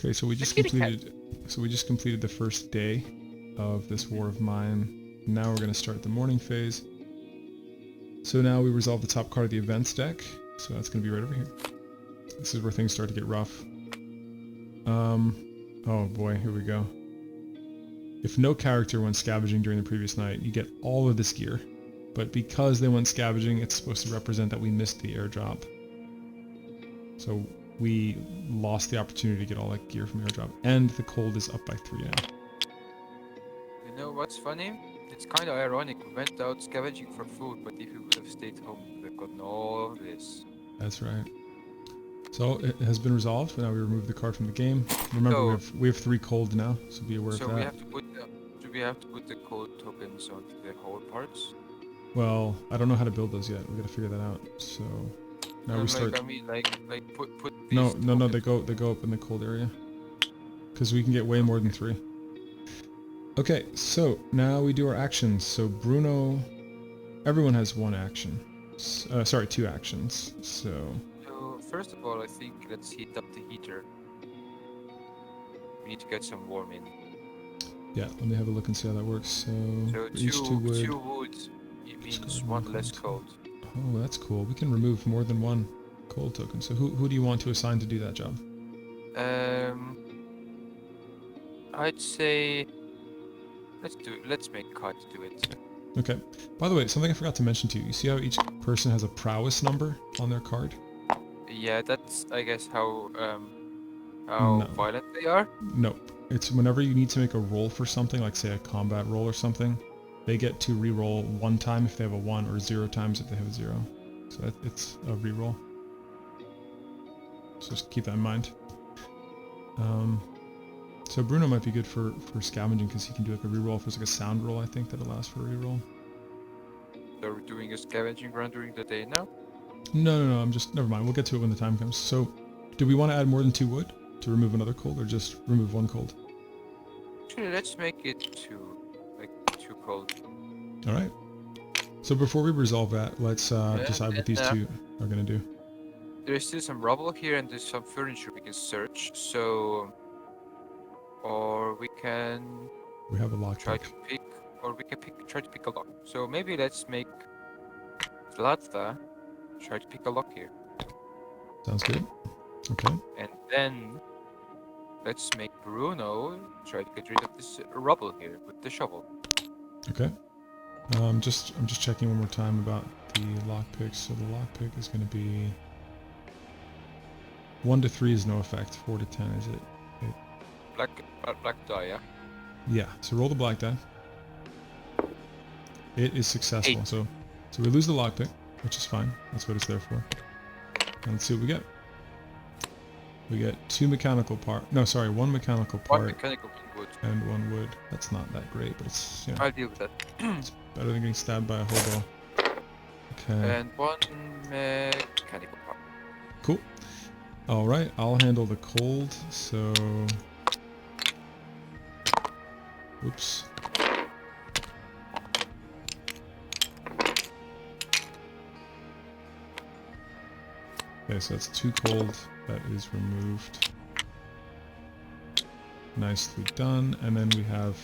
Okay, so we just completed the first day of this War of Mine. Now we're going to start the morning phase. So now we resolve the top card of the events deck. So that's going to be right over here. This is where things start to get rough. Oh boy, here we go. If no character went scavenging during the previous night, you get all of this gear. But because they went scavenging, it's supposed to represent that we missed the airdrop. So we lost the opportunity to get all that gear from airdrop. And the cold is up by 3 now. You know what's funny? It's kind of ironic. We went out scavenging for food, but if we would have stayed home, we would have gotten all of this. That's right. So it has been resolved. Now we remove the card from the game. Remember, we have 3 cold now, so be aware of that. So we have to put do we have to put the cold tokens onto the whole parts? Well, I don't know how to build those yet. We gotta figure that out. So now we start. I mean, put these No. They tokens. go up in the cold area. Because we can get way more than 3. Okay, so now we do our actions. So Bruno, everyone has 1 action. Sorry, 2 actions. So First of all, I think let's heat up the heater. We need to get some warm in. yeah, let me have a look and see how that works. So two wood. It means 1 less cold. Oh, that's cool. We can remove more than 1 cold token. So who do you want to assign to do that job? I'd say let's make Cut do it. Okay. By the way, something I forgot to mention to you. You see how each person has a prowess number on their card? Yeah, that's I guess how No. violent they are. Nope. It's whenever you need to make a roll for something, like say a combat roll or something, they get to re-roll 1 time if they have a 1 or 0 times if they have a 0. So it's a re-roll. So just keep that in mind. So Bruno might be good for scavenging because he can do like a re-roll. If there's like a sound roll, I think that allows for a re-roll. So we're doing a scavenging run during the day now? No, never mind. We'll get to it when the time comes. So, do we want to add more than 2 wood to remove another cold, or just remove 1 cold? Actually, let's make it 2 cold. Alright. So before we resolve that, let's decide what these 2 are going to do. There's still some rubble here and there's some furniture we can search, so... Or we can... We have a lock try pick. to pick... Or we can try to pick a lock. So maybe let's make... Zlata try to pick a lock here. Sounds good. Okay. And then... Let's make Bruno try to get rid of this rubble here with the shovel. Okay. I'm just checking one more time about the lockpick. So the lockpick is going to be 1 to 3 is no effect. 4 to 10 is it? Black die, yeah? Yeah. So roll the black die. It is successful. 8. So we lose the lockpick, which is fine. That's what it's there for. And let's see what we get. We get 2 mechanical part. No, sorry, 1 mechanical part. 1 mechanical wood. And 1 wood. That's not that great, but it's, you know, I'll deal with that. it's better than getting stabbed by a hobo. Okay. And 1 mechanical part. Cool. Alright, I'll handle the cold, so... Oops. Okay, so that's 2 cold. That is removed. Nicely done. And then we have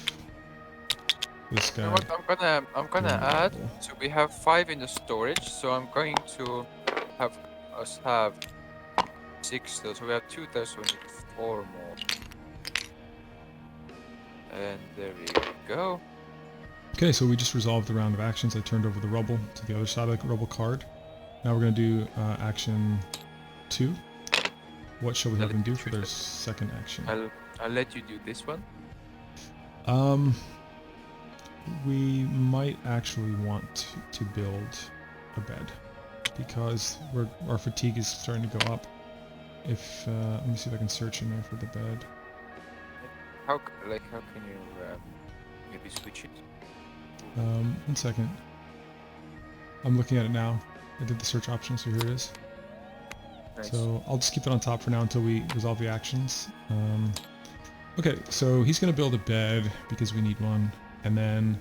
this guy. You know what? I'm gonna add. So we have 5 in the storage. So I'm going to have us have 6 still. So we have 2 there. So we need 4 more. And there we go. Okay, so we just resolved the round of actions. I turned over the rubble to the other side of the rubble card. Now we're going to do action 2. What shall we have them do for their second action? I'll let you do this one. We might actually want to build a bed because our fatigue is starting to go up. If let me see if I can search in there for the bed. How can you maybe switch it? 1 second. I'm looking at it now. I did the search option, so here it is. Nice. So I'll just keep it on top for now until we resolve the actions. Okay, so he's going to build a bed because we need one, and then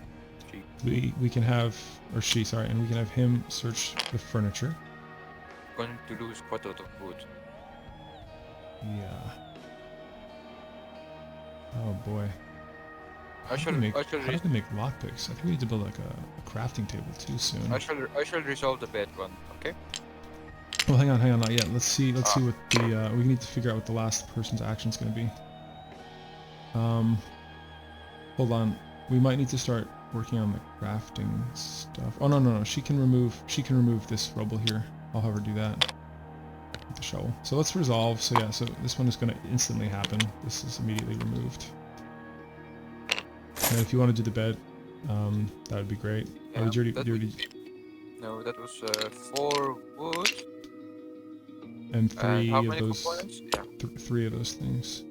we can have, or she, sorry, and we can have him search the furniture. Going to lose quite a lot of wood. Yeah. Oh boy. I shall How do they make lockpicks? I think we need to build like a crafting table too soon. I shall resolve the bed one. Okay. Well, hang on, not yet. Let's see what Ah, the we need to figure out what the last person's action's gonna be. Hold on. We might need to start working on the crafting stuff. Oh no, she can remove this rubble here. I'll have her do that with the shovel. So let's resolve. So yeah, so this one is gonna instantly happen. This is immediately removed. And if you want to do the bed, that would be great. yeah. Oh, did you That already, would be, no, that was 4 wood. and And how three of many those, components? Yeah. three of those things.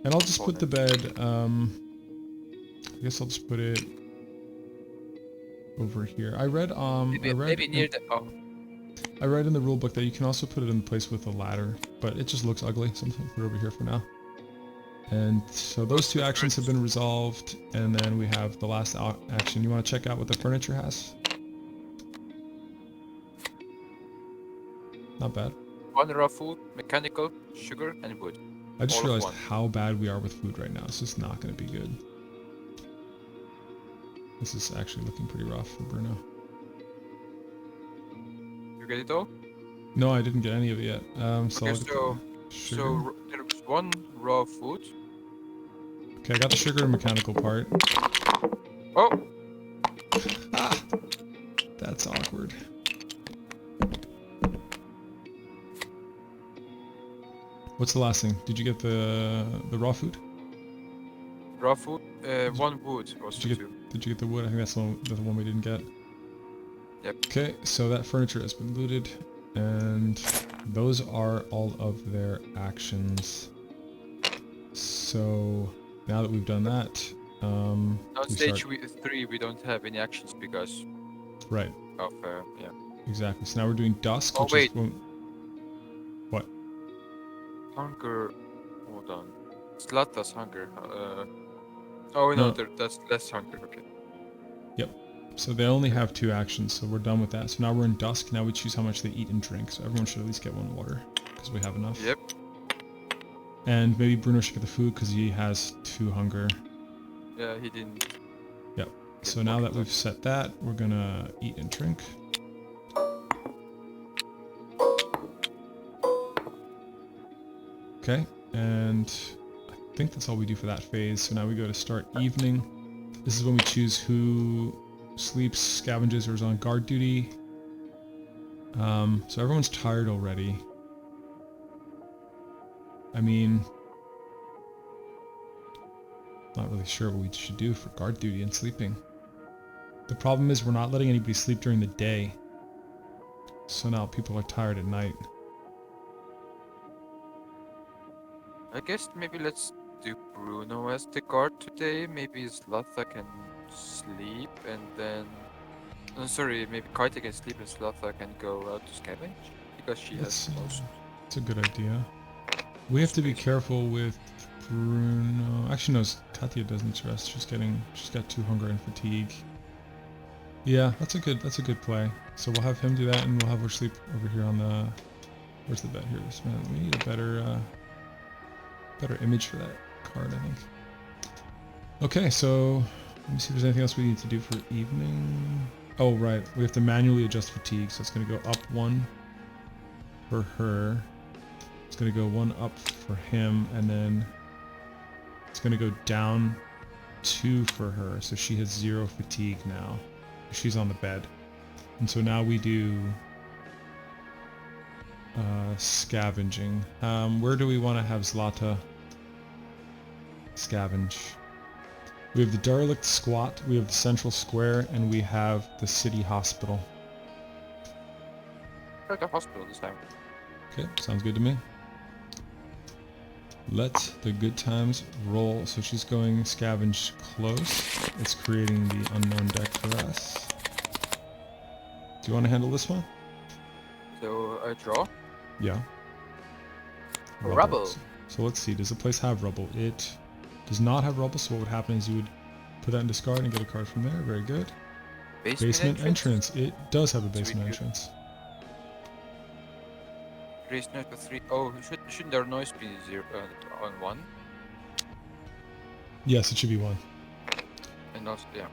And I'll just put the bed, I guess I'll just put it over here. I read, Maybe near the. Oh, I read in the rule book that you can also put it in place with a ladder, but it just looks ugly, so I'm going to put it over here for now. And so those two actions have been resolved, and then we have the last action. You want to check out what the furniture has? Not bad. 1 raw food, mechanical, sugar, and wood. I just All of realized one. how bad we are with food right now. This is not going to be good. This is actually looking pretty rough for Bruno. You get it all? No, I didn't get any of it yet. So Okay, I'll get the sugar. so there was 1 raw food. Okay, I got the sugar and mechanical part. Oh, Ah! That's awkward. What's the last thing? Did you get the raw food? raw food. 1 wood was Did you the get 2. Did you get the wood? I think that's the one we didn't get. Yep. Okay, so that furniture has been looted, and those are all of their actions. So now that we've done that, On we stage start. 3, we don't have any actions because Right, of yeah. exactly. So now we're doing dusk, Oh which wait, is what? hunger. Hold on. Zlata's hunger. Oh no, No, that's less hunger. Okay. yep. So they only have 2 actions, so we're done with that. So now we're in dusk. Now we choose how much they eat and drink. So everyone should at least get 1 water because we have enough. Yep. And maybe Bruno should get the food because he has 2 hunger. Yeah, he didn't. Yep. So now that we've set that, we're gonna eat and drink. Okay, and I think that's all we do for that phase. So now we go to start evening. This is when we choose who sleeps, scavenges, or is on guard duty. So everyone's tired already. I mean, not really sure what we should do for guard duty and sleeping. The problem is we're not letting anybody sleep during the day. So now people are tired at night. I guess maybe let's do Bruno as the guard today. Maybe Zlata can sleep and then. Oh, sorry, maybe Kaita can sleep and Zlata can go out to scavenge because she has most. It's a good idea. We have to be careful with Bruno. Actually, no, Katya doesn't rest. She's got 2 hunger and fatigue. Yeah, that's a good play. So we'll have him do that, and we'll have her sleep over here on the. Where's the bed here? Man, we need a better image for that card, I think. Okay, so let me see if there's anything else we need to do for evening. Oh, right, we have to manually adjust fatigue, so it's going to go up 1 for her. It's going to go 1 up for him, and then it's going to go down 2 for her, so she has 0 fatigue now. She's on the bed. And so now we do scavenging. Where do we want to have Zlata scavenge? We have the derelict squat, we have the central square, and we have the city hospital. At the hospital this time. Okay, sounds good to me. Let the good times roll. So she's going scavenge close. It's creating the unknown deck for us. Do you want to handle this one? So I draw. Yeah. Rubble. So let's see, does the place have rubble? It does not have rubble, so what would happen is you would put that in discard and get a card from there. Very good. Basement entrance. It does have a basement entrance. Raise noise to 3. Oh, shouldn't our noise be 0 on 1? Yes, it should be 1. And also, yeah.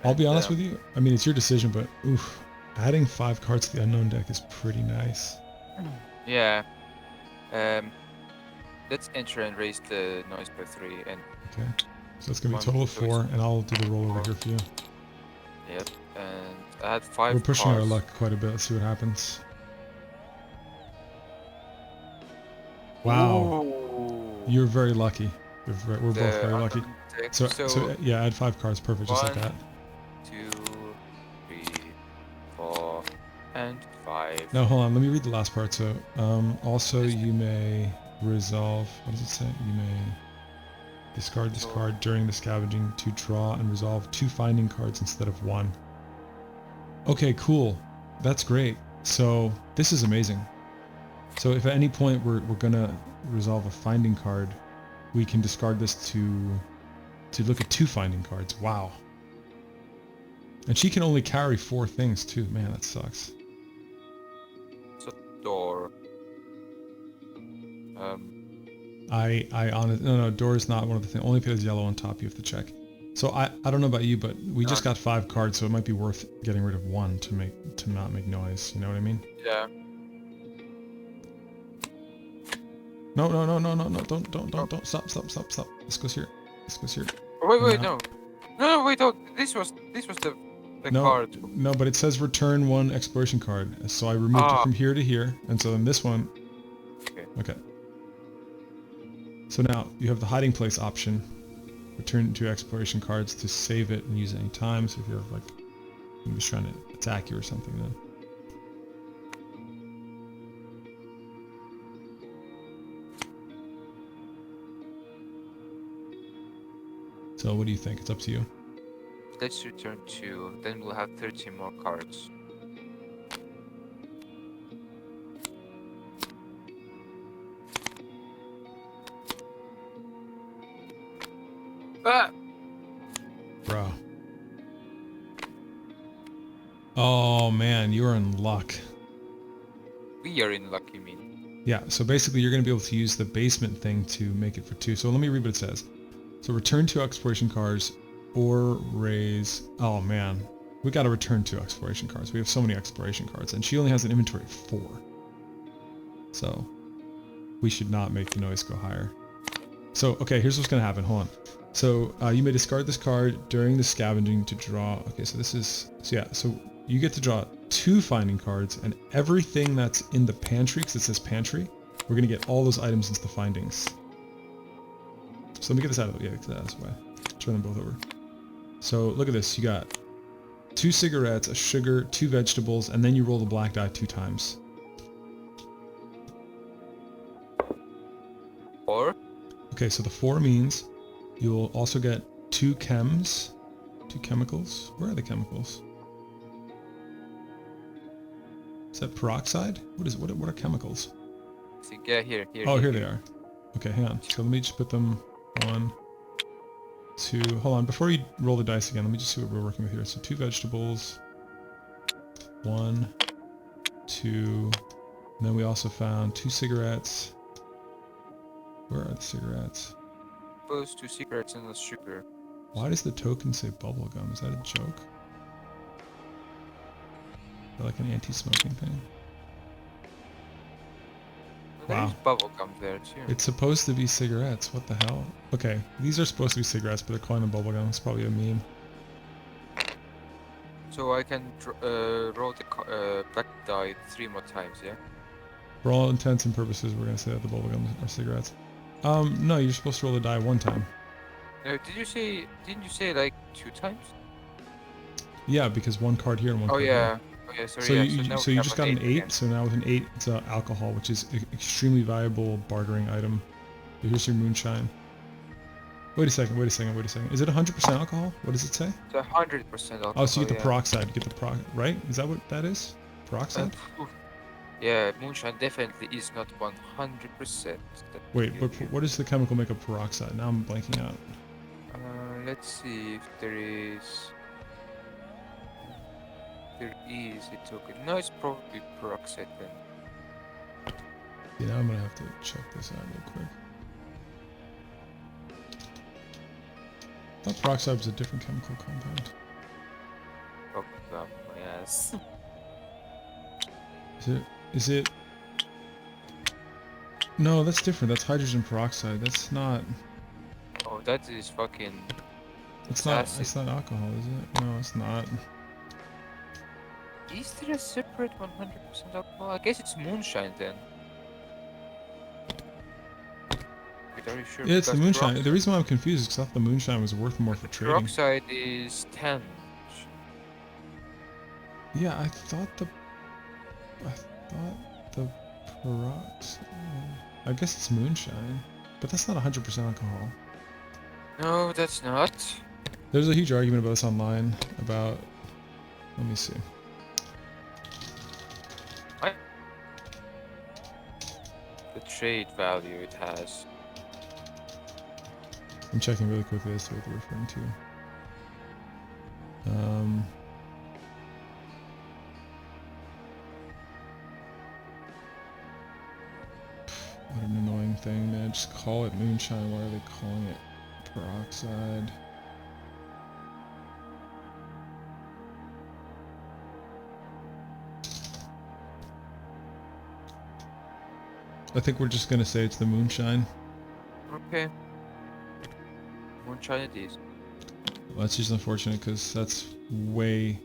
I'll be And, honest with you. I mean, it's your decision, but oof, adding 5 cards to the unknown deck is pretty nice. Yeah. Let's enter and raise the noise by 3 and Okay. So it's gonna be a 1, total of so it's 4, and I'll do the roll over 4. here for you. Yep. And I had We're 5 pushing our cards. luck quite a bit. Let's see what happens. Wow, Ooh. you're very lucky. We're both The very lucky. unknown deck. So yeah, add 5 cards. Perfect, just like 1, that. 2, 3, 4, and 5. Now hold on, let me read the last part. So also This you may resolve. What does it say? You may discard this card during the scavenging to draw and resolve 2 finding cards instead of 1. Okay, cool. That's great. So this is amazing. So if at any point we're gonna resolve a finding card, we can discard this to look at 2 finding cards. Wow. And she can only carry 4 things too. Man, that sucks. It's a door. No, door is not one of the things. Only if it has yellow on top, you have to check. So I don't know about you, but we just got 5 cards, so it might be worth getting rid of 1 to not make noise. You know what I mean? Yeah. No, don't. Stop. This goes here. This goes here. Oh, wait, no. No, wait, oh, this was the card. No, but it says return 1 exploration card. So I removed it from here to here, and so then this one. Okay. So now you have the hiding place option. Return 2 exploration cards to save it and use it any time. So if you're like, I'm just trying to attack you or something, then. So what do you think? It's up to you. Let's return 2, then we'll have 13 more cards. Ah! Bro. Oh man, you're in luck. We are in luck, you mean? Yeah, so basically you're going to be able to use the basement thing to make it for 2. So let me read what it says. So return 2 exploration cards or raise... Oh man, we got to return 2 exploration cards. We have so many exploration cards and she only has an inventory of 4. So we should not make the noise go higher. So, okay, here's what's going to happen. Hold on. So you may discard this card during the scavenging to draw... Okay, so this is... So yeah, so you get to draw 2 finding cards, and everything that's in the pantry, because it says pantry, we're going to get all those items into the findings. So let me get this out of the way. Yeah, get that out of the way. Turn them both over. So look at this. You got 2 cigarettes, a sugar, 2 vegetables, and then you roll the black die 2 times. Or? Okay, so the 4 means you will also get 2 chems, 2 chemicals. Where are the chemicals? Is that peroxide? What are chemicals? Yeah, here. Oh, here they are. Okay, hang on. So let me just put them 1, 2. Hold on. Before you roll the dice again, let me just see what we're working with here. So 2 vegetables. 1, 2. And then we also found 2 cigarettes. Where are the cigarettes? Those 2 cigarettes and the sugar. Why does the token say bubblegum? Is that a joke? Is that like an anti-smoking thing? There's bubblegum there too. It's supposed to be cigarettes. What the hell? Okay, these are supposed to be cigarettes, but they're calling them bubblegum. It's probably a meme. So I can roll the black die 3 more times, yeah? For all intents and purposes, we're gonna say that the bubblegum are cigarettes. No, you're supposed to roll the die 1 time. No, didn't you say like 2 times? Yeah, because 1 card here and 1 card here. Oh yeah, sorry. So yeah, you just got an 8. Again. So now with an 8, it's alcohol, which is an extremely valuable bartering item. Here's your moonshine. Wait a second. Is it 100% alcohol? What does it say? It's 100% alcohol. Oh, so you get the peroxide. You get the right? Is that what that is? Peroxide? Yeah, moonshine definitely is not 100%. Wait, but what does the chemical make of peroxide? Now I'm blanking out. Let's see if there is. There is a token. No, it's probably peroxide then. Yeah, now I'm gonna have to check this out real quick. thought peroxide was a different chemical compound. Yes. Is it? No, that's different. That's hydrogen peroxide. That's not. Oh, that is fucking. It's It's not. acid. It's not alcohol, is it? No, it's not. Is there a separate 100% alcohol? I guess it's moonshine then. Wait, are you sure? Yeah, it's the Because moonshine. The reason why I'm confused is because I thought the moonshine was worth more for trading. peroxide is 10. Yeah, I thought the peroxide. I guess it's moonshine, but that's not 100% alcohol. No, that's not. There's a huge argument about this online about. Let me see. The trade value it has. I'm checking really quickly as to what they're referring to. What an annoying thing, man. Just call it moonshine. Why are they calling it peroxide? I think we're just gonna say it's the moonshine. Okay. Moonshine it is. Well, that's just unfortunate because that's way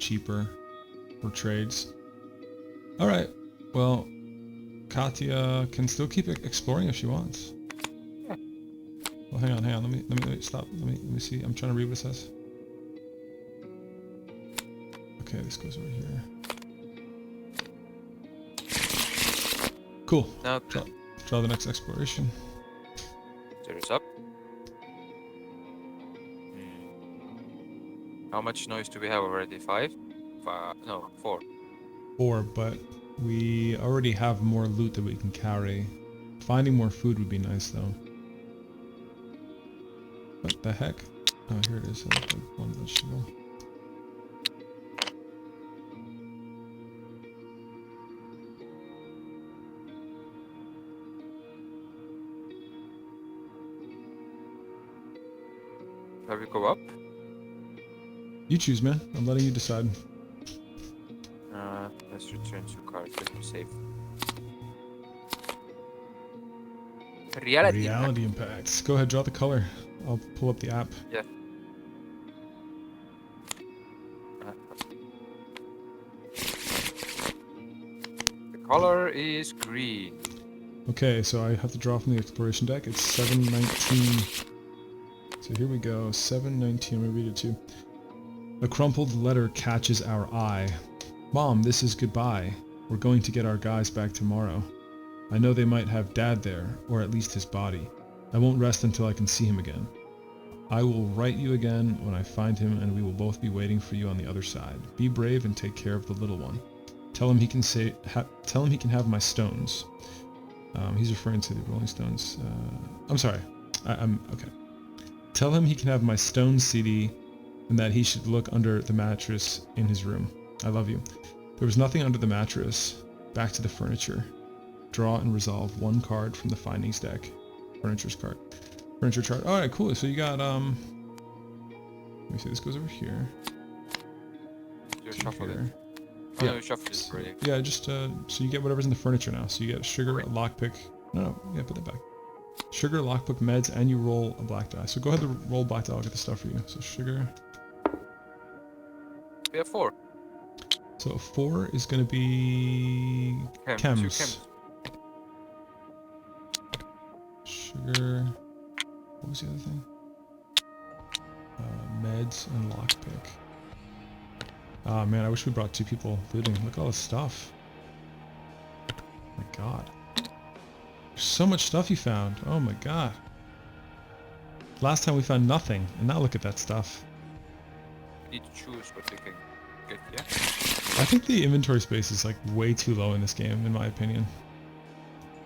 cheaper for trades. Alright, well, Katya can still keep exploring if she wants. Yeah. Well, hang on, let me stop. Let me see. I'm trying to read what it says. Okay, this goes over here. Cool. Now Draw the next exploration. there's up. How much noise do we have already? 5? No, 4. 4, but we already have more loot that we can carry. Finding more food would be nice, though. What the heck? Oh, here it is. One vegetable. Shall we go up? You choose, man. I'm letting you decide. Let's return to cards. Let me save. Reality impacts. Go ahead, draw the color. I'll pull up the app. Yeah. The color is green. Okay, so I have to draw from the exploration deck. It's 719. So here we go. 719. I'm gonna read it too. A crumpled letter catches our eye. Mom, this is goodbye. We're going to get our guys back tomorrow. I know they might have Dad there, or at least his body. I won't rest until I can see him again. I will write you again when I find him, and we will both be waiting for you on the other side. Be brave and take care of the little one. Tell him he can have my stones. He's referring to the Rolling Stones. I'm sorry. I'm okay. Tell him he can have my Stones CD, and that he should look under the mattress in his room. I love you. There was nothing under the mattress. Back to the furniture. Draw and resolve one card from the findings deck. Furniture chart. Alright, cool. So you got, let me see, this goes over here. You shuffle it. Here. Oh, Yeah. no, you shuffled it already. Yeah, just, so you get whatever's in the furniture now. So you get sugar, a lockpick. No, yeah, put that back. Sugar, lockpick, meds, and you roll a black die. So go ahead and roll black die. I'll get the stuff for you. So sugar. We have 4. So 4 is going to be Two chems. chems. Sugar. What was the other thing? Meds and lockpick. Ah, man, I wish we brought 2 people looting. Look at all this stuff. Oh my god. There's so much stuff you found. Oh my god. Last time we found nothing, and now look at that stuff. We need to choose what we can get, yeah? I think the inventory space is like way too low in this game, in my opinion.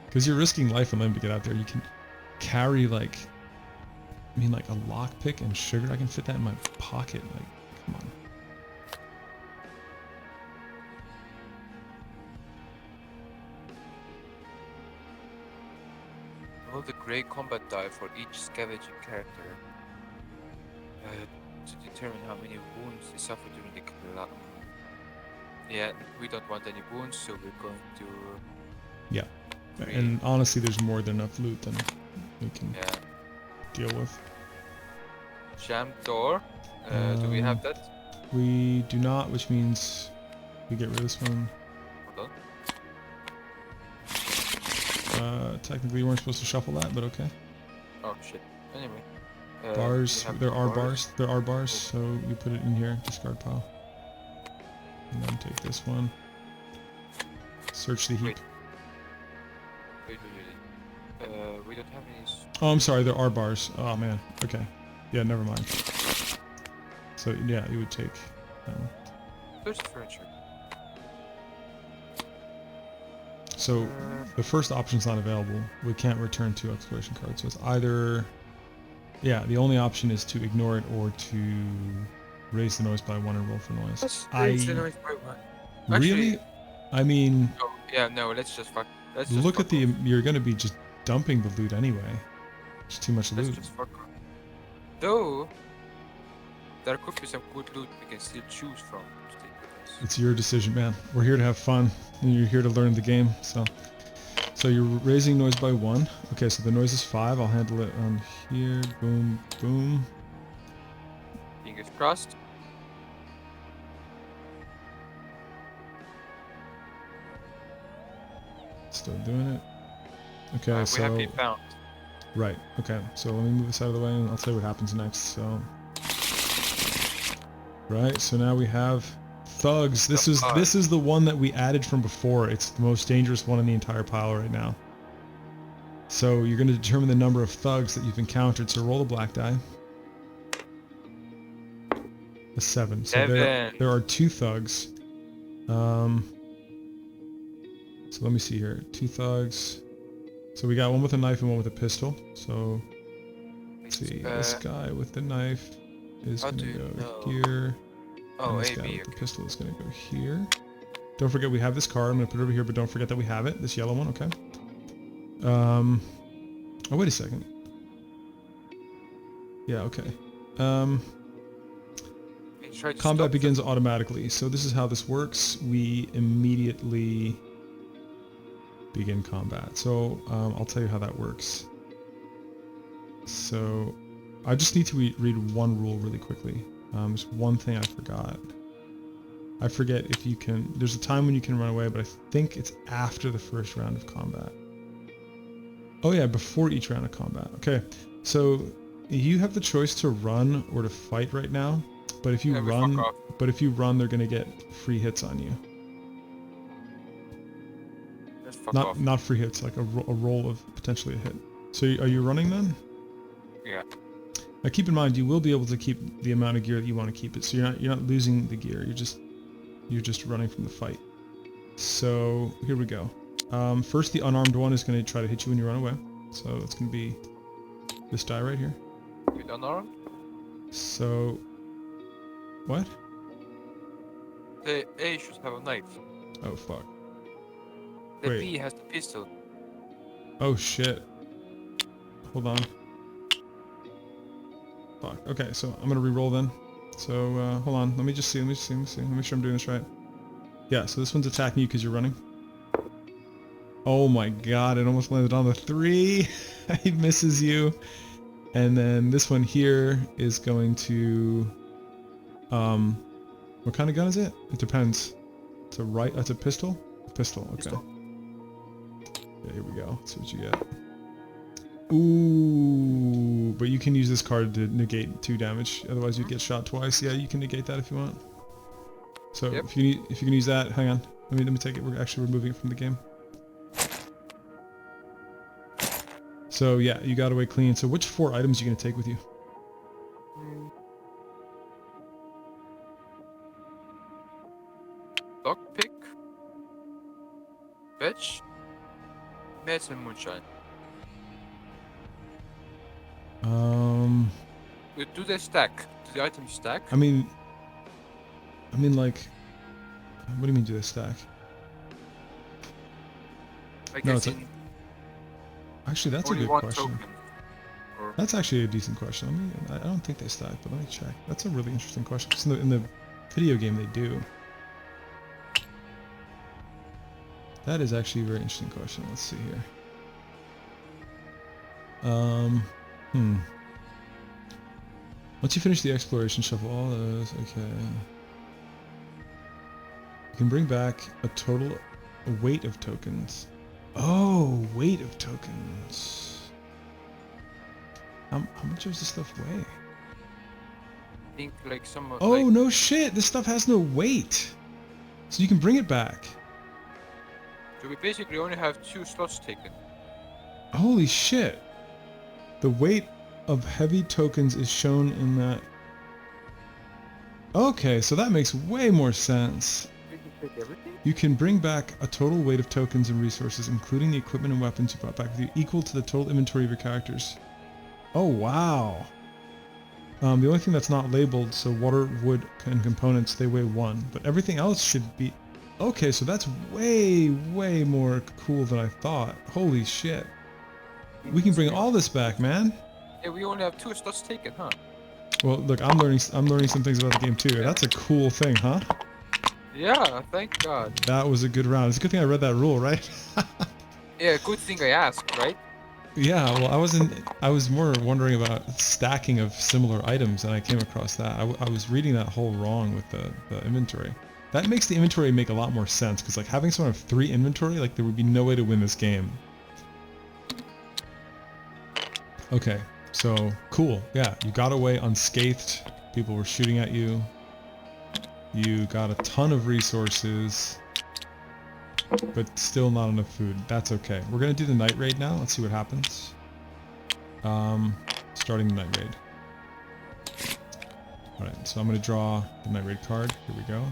Because you're risking life and limb to get out there. You can carry like, I mean like a lockpick and sugar. I can fit that in my pocket. Like, come on. Roll the gray combat die for each scavenging character. to determine how many wounds they suffer during the climb. Yeah, we don't want any wounds, so we're going to... Yeah. 3. And honestly, there's more than enough loot than we can Yeah. deal with. Jam door. Do we have that? We do not, which means we get rid of this one. Hold on. Technically, we weren't supposed to shuffle that, but okay. Oh shit. Anyway. Bars. There are bars. bars. There are bars, Oh. so you put it in here. Discard pile. And then take this one. Search the heap. Wait. We don't have any... Oh, I'm sorry. There are bars. Oh man. Okay. Yeah. Never mind. So yeah, you would take. There's the furniture. So the first option's not available. We can't return 2 exploration cards. So it's either, yeah, the only option is to ignore it or to raise the noise by 1 and roll for noise. Let's raise the noise by 1. Really? I mean, Oh, yeah, no, let's just fuck. look at the. You're gonna be just dumping the loot anyway. It's too much Let's loot. just fuck off. Though, there could be some good loot we can still choose from to take with us. It's your decision, man. We're here to have fun, and you're here to learn the game. So you're raising noise by 1. Okay, so the noise is 5. I'll handle it on here. Boom, boom. Fingers crossed. Still doing it. Okay, We so have been found. right. Okay, so let me move this out of the way, and I'll tell you what happens next. So right. So now we have thugs. This is the one that we added from before. It's the most dangerous one in the entire pile right now. So you're going to determine the number of thugs that you've encountered. So roll a black die. A 7. So there are 2 thugs. So let me see here. 2 thugs. So we got one with a knife and one with a pistol. So let's see. This guy with the knife is going to go here. Oh, and this guy with the pistol is going to go here. Don't forget we have this card. I'm going to put it over here, but don't forget that we have it. This yellow one, okay. Oh, wait a second. Yeah, okay. Combat begins automatically. So this is how this works. We immediately begin combat. So I'll tell you how that works. So I just need to read one rule really quickly. There's one thing I forgot. I forget if you can... There's a time when you can run away, but I think it's after the first round of combat. Oh yeah, before each round of combat. Okay, so you have the choice to run or to fight right now. But if you run, they're gonna get free hits on you. Not free hits, like a roll of potentially a hit. So are you running then? Yeah. Now keep in mind, you will be able to keep the amount of gear that you want to keep it. So you're not losing the gear. You're just running from the fight. So here we go. First, the unarmed one is going to try to hit you when you run away. So it's going to be this die right here. With unarmed? So what? The A should have a knife. Oh fuck. The Wait. B has the pistol. Oh shit. Hold on. Fuck. Okay, so I'm gonna re-roll then. So hold on. Let me make sure I'm doing this right. Yeah. So this one's attacking you because you're running. Oh my god! It almost landed on the 3. He misses you. And then this one here is going to. What kind of gun is it? It depends. It's a pistol. Pistol. Okay. Pistol. Yeah, here we go. Let's see what you get. Ooh, but you can use this card to negate 2 damage. Otherwise, you'd get shot twice. Yeah, you can negate that if you want. So if you can use that, hang on. Let me take it. We're actually removing it from the game. So yeah, you got away clean. So which 4 items are you gonna take with you? Lockpick. Fetch. Meds and moonshine. Do they stack? Do the items stack? I mean, like, what do you mean do they stack? I No, guess actually, that's a only good one question. token. Or That's actually a decent question. I don't think they stack, but let me check. That's a really interesting question. 'Cause in the video game they do. That is actually a very interesting question. Let's see here. Hmm. Once you finish the exploration, shuffle all those. Okay. You can bring back a total weight of tokens. Oh, weight of tokens. How much does this stuff weigh? I think like some Oh, like no shit! This stuff has no weight! So you can bring it back. so we basically only have 2 slots taken. Holy shit! The weight of heavy tokens is shown in that. Okay, so that makes way more sense. We can take everything? You can bring back a total weight of tokens and resources, including the equipment and weapons you brought back with you, equal to the total inventory of your characters. Oh, wow. The only thing that's not labeled, so water, wood, and components, they weigh 1. But everything else should be... Okay, so that's way, way more cool than I thought. Holy shit. We can bring all this back, man. Yeah, we only have 2 slots taken, huh? Well, look, I'm learning some things about the game too. That's a cool thing, huh? Yeah, thank God. That was a good round. It's a good thing I read that rule, right? Yeah, good thing I asked, right? Yeah, well, I was more wondering about stacking of similar items, and I came across that. I was reading that whole wrong with the inventory. That makes the inventory make a lot more sense, because like having someone have 3 inventory, like there would be no way to win this game. Okay, so cool. Yeah, you got away unscathed. People were shooting at you. You got a ton of resources, but still not enough food. That's okay. We're gonna do the night raid now. Let's see what happens. Starting the night raid. Alright, so I'm gonna draw the night raid card. Here we go.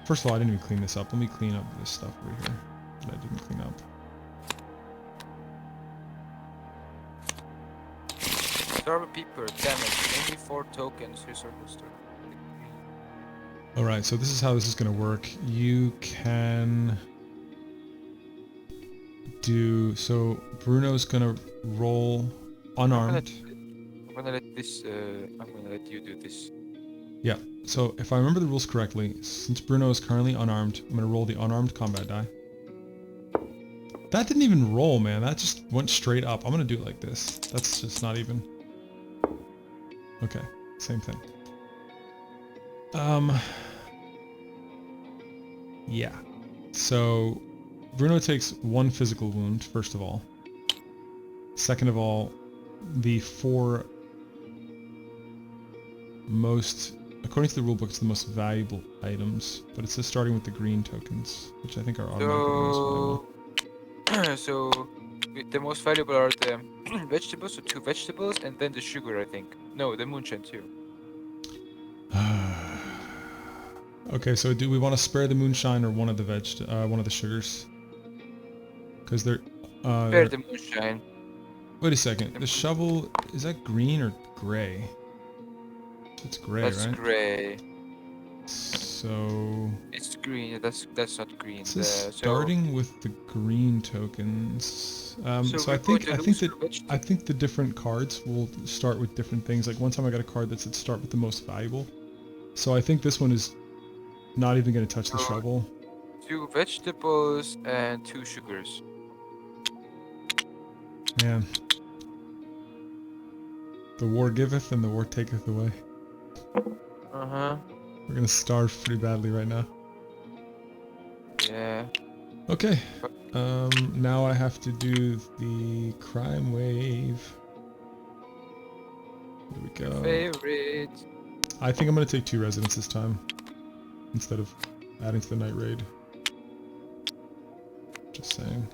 First of all, I didn't even clean this up. Let me clean up this stuff over here that I didn't clean up. Starve people, damage, only 4 tokens, resources. Alright, so this is how this is gonna work. You can do... So, Bruno's gonna roll unarmed. I'm gonna let you do this. Yeah, so if I remember the rules correctly, since Bruno is currently unarmed, I'm gonna roll the unarmed combat die. That didn't even roll, man. That just went straight up. I'm gonna do it like this. That's just not even... Okay, same thing. Yeah. So, Bruno takes 1 physical wound, first of all. Second of all, the 4 most... According to the rulebook, it's the most valuable items, but it says starting with the green tokens, which I think are automatically the most valuable. So the most valuable are the vegetables, so 2 vegetables, and then the sugar, I think. No, the moonshine too. Okay, so do we want to spare the moonshine or one of the sugars? Because they're... Spare the moonshine. Wait a second. The shovel, is that green or gray? It's gray, That's right? gray. So... It's green. That's not green. It says starting with the green tokens. So I think the different cards will start with different things. Like one time I got a card that said start with the most valuable. So I think this one is not even going to touch the shovel. 2 vegetables and 2 sugars. Man. The war giveth and the war taketh away. Uh-huh. We're going to starve pretty badly right now. Yeah. Okay. Now I have to do the crime wave. Here we go. Favorite. I think I'm going to take 2 residents this time, instead of adding to the night raid. Just saying.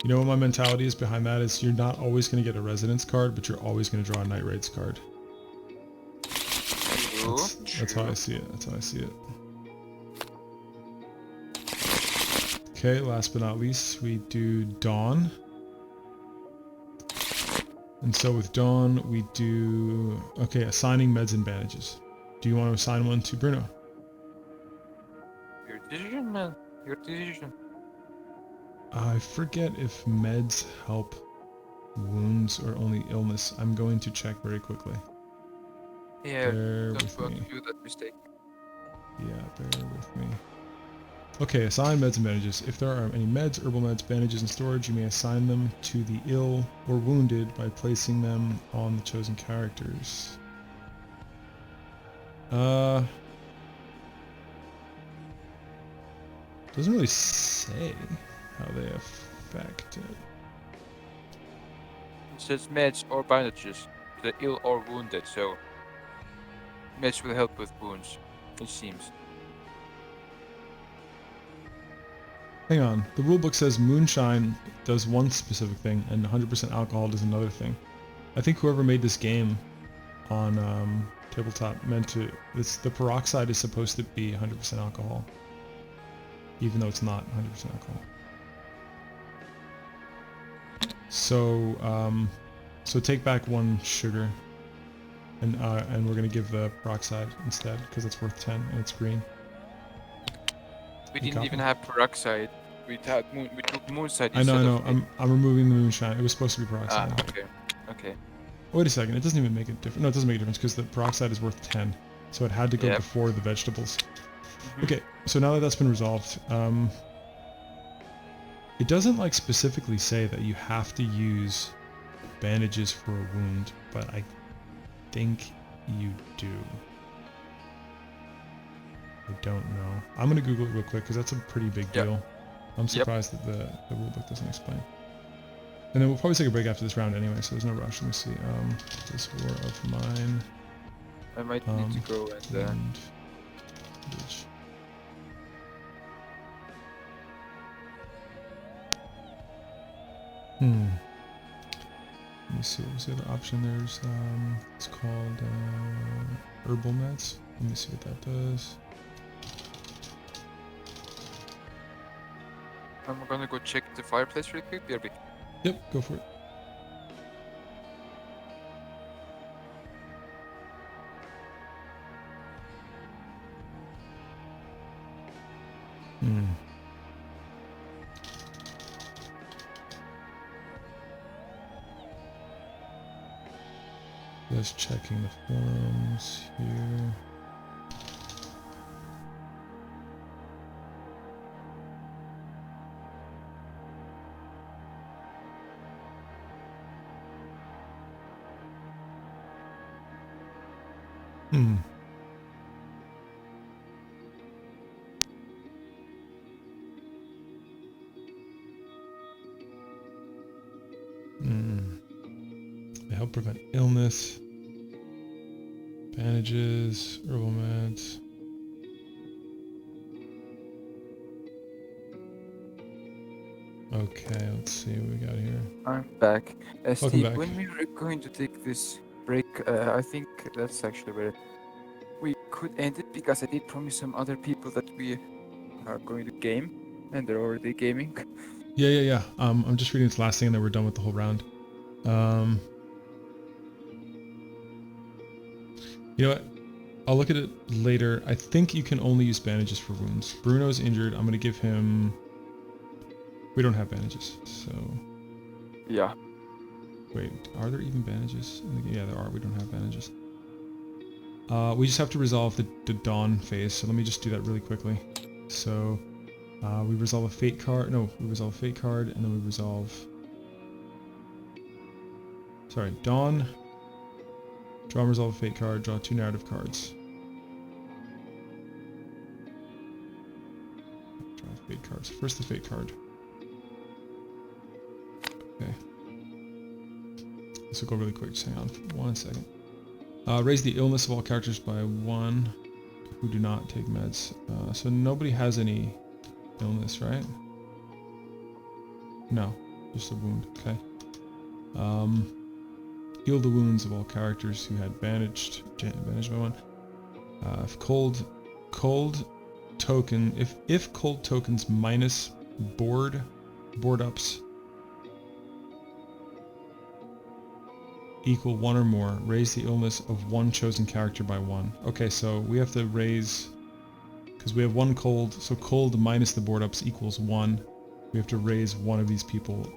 You know what my mentality is behind that is you're not always going to get a residence card, but you're always going to draw a night raids card. That's how I see it. That's how I see it. Okay, last but not least, we do Dawn. And so with Dawn, we do... Okay, assigning meds and bandages. Do you want to assign one to Bruno? Your decision, man. Your decision. I forget if meds help wounds or only illness. I'm going to check very quickly. Yeah, Bear don't with want me. to do that mistake. Yeah, bear with me. Okay, assign meds and bandages. If there are any meds, herbal meds, bandages in storage, you may assign them to the ill or wounded by placing them on the chosen characters. Doesn't really say how they affect it. It says meds or bandages to the ill or wounded, so meds will help with wounds, it seems. Hang on, the rulebook says moonshine does one specific thing and 100% alcohol does another thing. I think whoever made this game on Tabletop meant to... the peroxide is supposed to be 100% alcohol, even though it's not 100% alcohol. So take back 1 sugar, and we're gonna give the peroxide instead because it's worth 10 and it's green. We You didn't even have peroxide. We took moonshine I know. instead of it. I'm removing the moonshine. It was supposed to be peroxide. Ah, okay. Okay. Wait a second. It doesn't even make a difference. No, it doesn't make a difference because the peroxide is worth 10, so it had to go Yep. before the vegetables. Mhm. Okay, so now that that's been resolved, it doesn't like specifically say that you have to use bandages for a wound, but I think you do. I don't know. I'm gonna Google it real quick because that's a pretty big Yep. deal. I'm surprised that the rulebook doesn't explain. And then we'll probably take a break after this round anyway, so there's no rush. Let me see. This war of mine. I might need to go and Bitch. Let me see, what was the other option? There's, it's called, herbal meds. Let me see what that does. I'm gonna go check the fireplace real quick. BRB. Yep, go for it. Just checking the forums here. They help prevent illness. Bandages, herbal meds. Okay, let's see what we got here. I'm back. Steve, back. when we were going to take this break, I think that's actually where we could end it because I did promise some other people that we are going to game, and they're already gaming. Yeah. I'm just reading this last thing and then we're done with the whole round. You know what? I'll look at it later. I think you can only use bandages for wounds. Bruno's injured. I'm gonna give him... We don't have bandages, so... Yeah. Wait, are there even bandages? Yeah, there are. We don't have bandages. We just have to resolve the dawn phase, so let me just do that really quickly. So, we resolve a fate card. No, we resolve a fate card, and then we resolve... Sorry, dawn. Draw and resolve a fate card. Draw 2 narrative cards. Draw fate cards. First the fate card. Okay. This will go really quick. Just hang on 1 second. Raise the illness of all characters by 1 who do not take meds. So nobody has any illness, right? No, just a wound. Okay. Heal the wounds of all characters who had bandaged by 1. If cold token, if cold tokens minus board ups equal 1 or more, raise the illness of 1 chosen character by 1. Okay, so we have to raise, because we have 1 cold, so cold minus the board ups equals 1. We We have to raise one of these people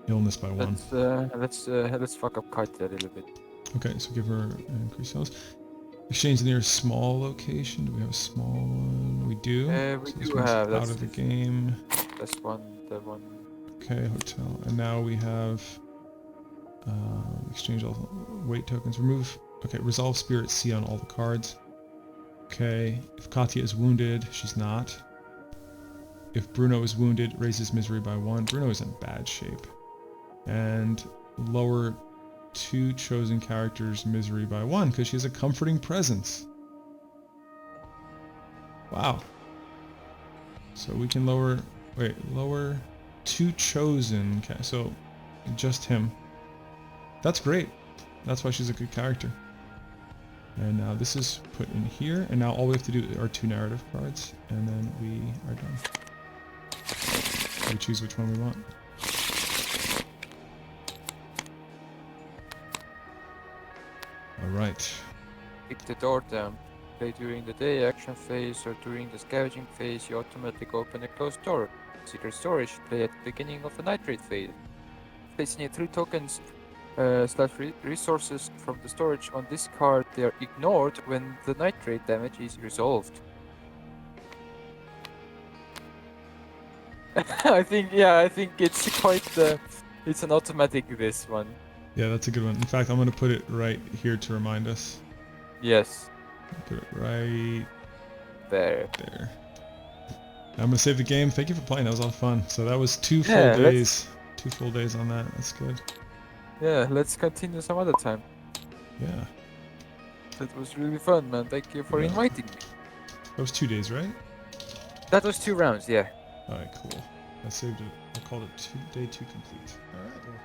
illness by one. Let's fuck up Katya a little bit. Okay, so give her increased health. Exchange the nearest small location. Do we have a small one? We do. We So this do one's have. out of the game. That's the one. Okay, hotel. And now we have exchange all weight tokens. Remove. Okay, resolve spirit C on all the cards. Okay, if Katya is wounded, she's not. If Bruno is wounded, raises misery by 1. Bruno is in bad shape. And lower 2 chosen characters' misery by 1 because she has a comforting presence. Wow. So we can lower 2 chosen, so just him. That's great. That's why she's a good character. And now this is put in here, and now all we have to do are 2 narrative cards, and then we are done. We choose which one we want. Alright. Kick the door down. Play during the day action phase or during the scavenging phase, you automatically open a closed door. Secret storage, play at the beginning of the nitrate phase. Placing 3 tokens / resources from the storage on this card, they are ignored when the nitrate damage is resolved. I think it's quite it's an automatic, this one. Yeah, that's a good one. In fact, I'm going to put it right here to remind us. Yes. Put it right there. I'm going to save the game. Thank you for playing. That was all fun. So that was 2 full days. 2 full days on that. That's good. Yeah, let's continue some other time. Yeah. That was really fun, man. Thank you for inviting me. That was 2 days, right? That was 2 rounds, yeah. Alright, cool. I saved it. I called it day 2 complete. Alright, well.